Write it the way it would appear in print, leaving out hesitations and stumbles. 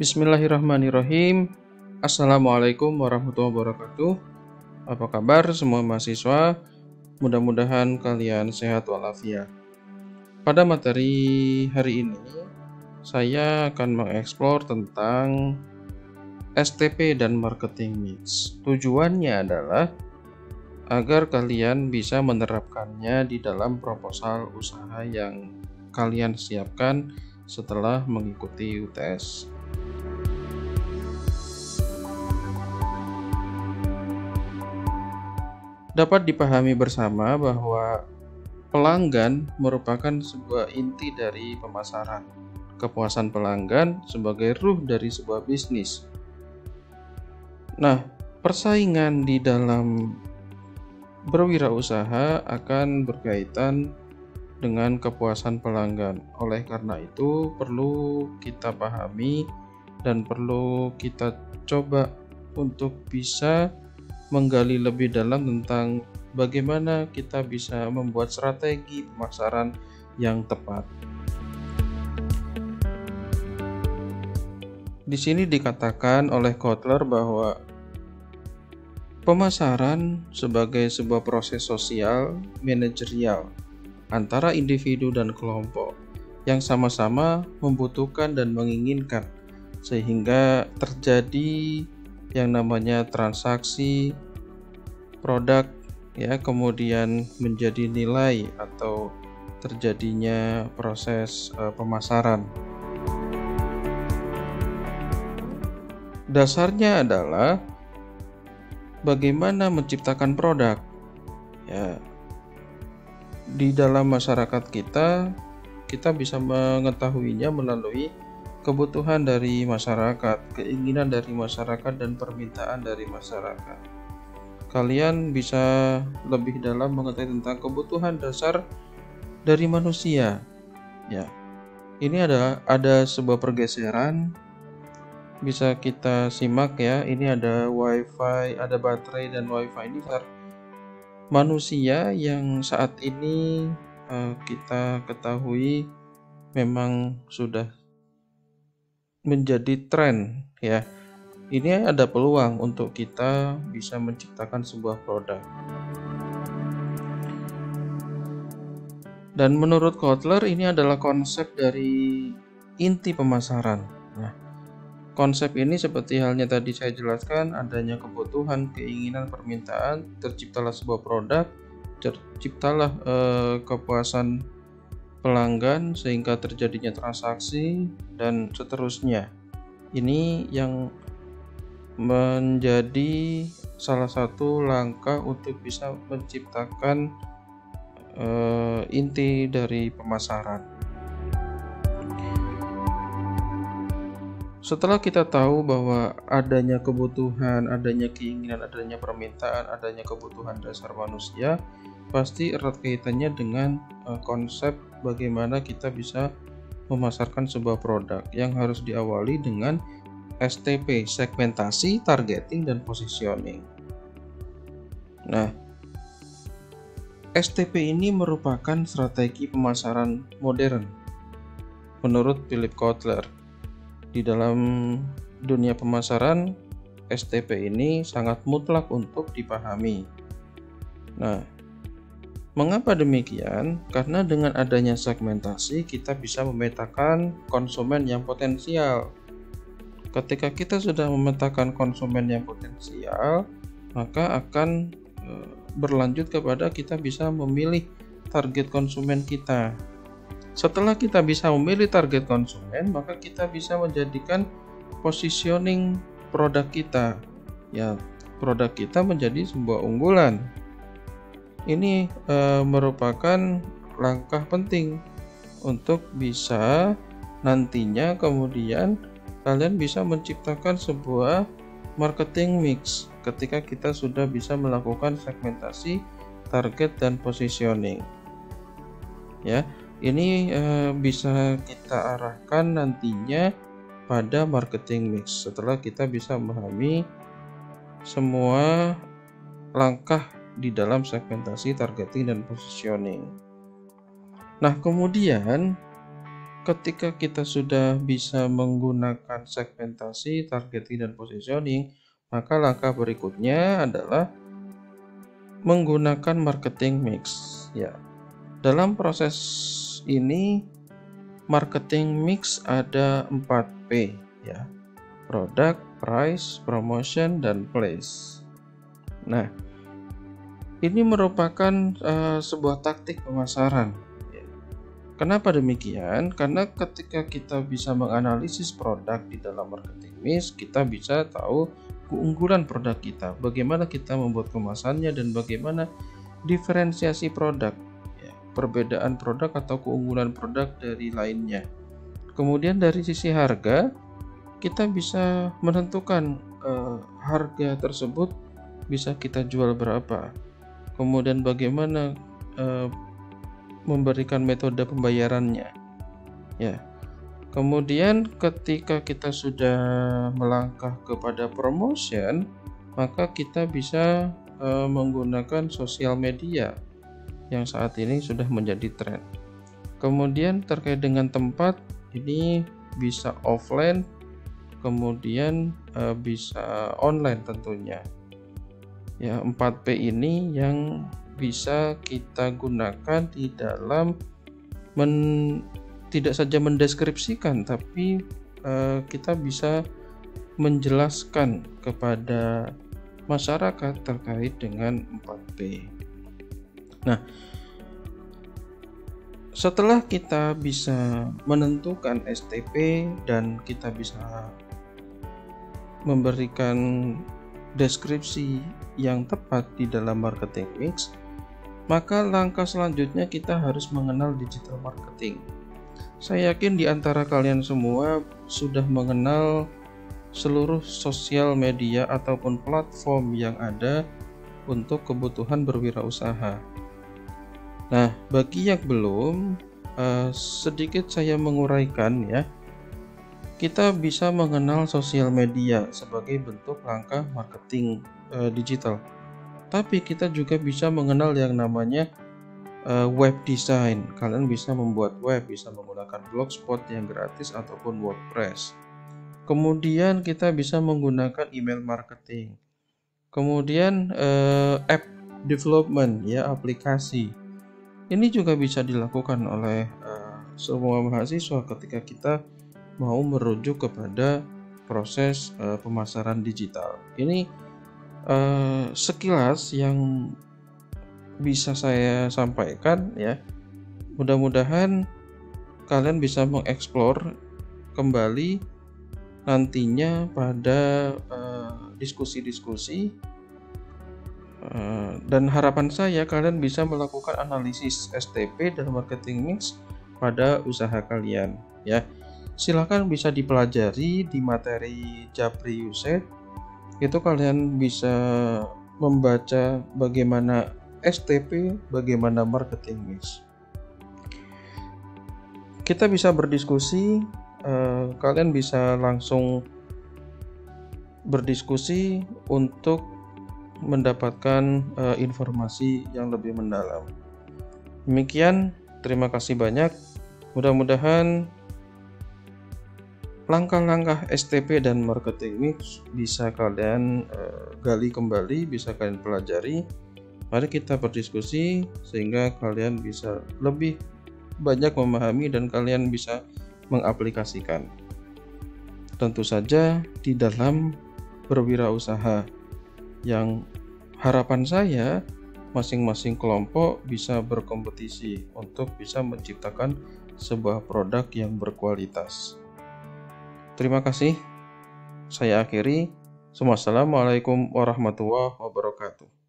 Bismillahirrahmanirrahim. Assalamualaikum warahmatullahi wabarakatuh. Apa kabar semua mahasiswa? Mudah-mudahan kalian sehat walafiat. Pada materi hari ini, saya akan mengeksplor tentang STP dan marketing mix. Tujuannya adalah agar kalian bisa menerapkannya di dalam proposal usaha yang kalian siapkan setelah mengikuti UTS. Dapat dipahami bersama bahwa pelanggan merupakan sebuah inti dari pemasaran. Kepuasan pelanggan sebagai ruh dari sebuah bisnis. Nah, persaingan di dalam berwirausaha akan berkaitan dengan kepuasan pelanggan. Oleh karena itu, perlu kita pahami dan perlu kita coba untuk bisa menggali lebih dalam tentang bagaimana kita bisa membuat strategi pemasaran yang tepat. Di sini dikatakan oleh Kotler bahwa pemasaran sebagai sebuah proses sosial manajerial antara individu dan kelompok yang sama-sama membutuhkan dan menginginkan sehingga terjadi yang namanya transaksi produk ya, kemudian menjadi nilai atau terjadinya proses pemasaran. Dasarnya adalah bagaimana menciptakan produk ya. Di dalam masyarakat kita bisa mengetahuinya melalui kebutuhan dari masyarakat, keinginan dari masyarakat, dan permintaan dari masyarakat. Kalian bisa lebih dalam mengetahui tentang kebutuhan dasar dari manusia. Ya, ini ada sebuah pergeseran, bisa kita simak ya. Ini ada WiFi, ada baterai dan WiFi. Ini dasar manusia yang saat ini kita ketahui memang sudah menjadi tren ya. Ini ada peluang untuk kita bisa menciptakan sebuah produk. Dan menurut Kotler ini adalah konsep dari inti pemasaran. Nah, konsep ini seperti halnya tadi saya jelaskan, adanya kebutuhan, keinginan, permintaan, terciptalah sebuah produk, terciptalah kepuasan pelanggan sehingga terjadinya transaksi dan seterusnya. Ini yang menjadi salah satu langkah untuk bisa menciptakan inti dari pemasaran. Setelah kita tahu bahwa adanya kebutuhan, adanya keinginan, adanya permintaan, adanya kebutuhan dasar manusia, pasti erat kaitannya dengan konsep bagaimana kita bisa memasarkan sebuah produk yang harus diawali dengan STP, segmentasi, targeting, dan positioning. Nah, STP ini merupakan strategi pemasaran modern menurut Philip Kotler. Di dalam dunia pemasaran, STP ini sangat mutlak untuk dipahami. Nah, mengapa demikian? Karena dengan adanya segmentasi, kita bisa memetakan konsumen yang potensial. Ketika kita sudah memetakan konsumen yang potensial, maka akan berlanjut kepada kita bisa memilih target konsumen kita. Setelah kita bisa memilih target konsumen, maka kita bisa menjadikan positioning produk kita. Ya, produk kita menjadi sebuah unggulan. Ini merupakan langkah penting untuk bisa nantinya kemudian kalian bisa menciptakan sebuah marketing mix ketika kita sudah bisa melakukan segmentasi, target, dan positioning. Ya, ini bisa kita arahkan nantinya pada marketing mix setelah kita bisa memahami semua langkah di dalam segmentasi, targeting, dan positioning. Nah, kemudian ketika kita sudah bisa menggunakan segmentasi, targeting, dan positioning, maka langkah berikutnya adalah menggunakan marketing mix. Ya, dalam proses ini marketing mix ada 4P ya. Product, price, promotion, dan place. Nah, ini merupakan sebuah taktik pemasaran. Kenapa demikian? Karena ketika kita bisa menganalisis produk di dalam marketing mix, kita bisa tahu keunggulan produk kita, bagaimana kita membuat kemasannya, dan bagaimana diferensiasi produk, perbedaan produk atau keunggulan produk dari lainnya. Kemudian dari sisi harga, kita bisa menentukan harga tersebut bisa kita jual berapa. Kemudian bagaimana memberikan metode pembayarannya. Ya. Kemudian ketika kita sudah melangkah kepada promotion, maka kita bisa menggunakan sosial media yang saat ini sudah menjadi tren. Kemudian terkait dengan tempat, ini bisa offline, kemudian bisa online tentunya. Ya, 4P ini yang bisa kita gunakan di dalam tidak saja mendeskripsikan, tapi kita bisa menjelaskan kepada masyarakat terkait dengan 4P. Nah, setelah kita bisa menentukan STP dan kita bisa memberikan deskripsi yang tepat di dalam marketing mix, maka langkah selanjutnya kita harus mengenal digital marketing. Saya yakin di antara kalian semua sudah mengenal seluruh sosial media ataupun platform yang ada untuk kebutuhan berwirausaha. Nah, bagi yang belum, sedikit saya menguraikan ya. Kita bisa mengenal sosial media sebagai bentuk langkah marketing digital. Tapi kita juga bisa mengenal yang namanya web design. Kalian bisa membuat web, bisa menggunakan blogspot yang gratis ataupun WordPress. Kemudian kita bisa menggunakan email marketing. Kemudian app development ya, aplikasi. Ini juga bisa dilakukan oleh semua mahasiswa ketika kita mau merujuk kepada proses pemasaran digital. Ini sekilas yang bisa saya sampaikan ya. Mudah-mudahan kalian bisa mengeksplor kembali nantinya pada diskusi-diskusi, dan harapan saya kalian bisa melakukan analisis STP dan marketing mix pada usaha kalian ya. Silakan bisa dipelajari di materi Japri Yuset. Itu kalian bisa membaca bagaimana STP, bagaimana marketing mix. Kita bisa berdiskusi, kalian bisa langsung berdiskusi untuk mendapatkan informasi yang lebih mendalam. Demikian, terima kasih banyak. Mudah-mudahan langkah-langkah STP dan marketing mix bisa kalian gali kembali, bisa kalian pelajari. Mari kita berdiskusi sehingga kalian bisa lebih banyak memahami dan kalian bisa mengaplikasikan. Tentu saja di dalam berwirausaha, yang harapan saya masing-masing kelompok bisa berkompetisi untuk bisa menciptakan sebuah produk yang berkualitas. Terima kasih. Saya akhiri. Wassalamualaikum warahmatullahi wabarakatuh.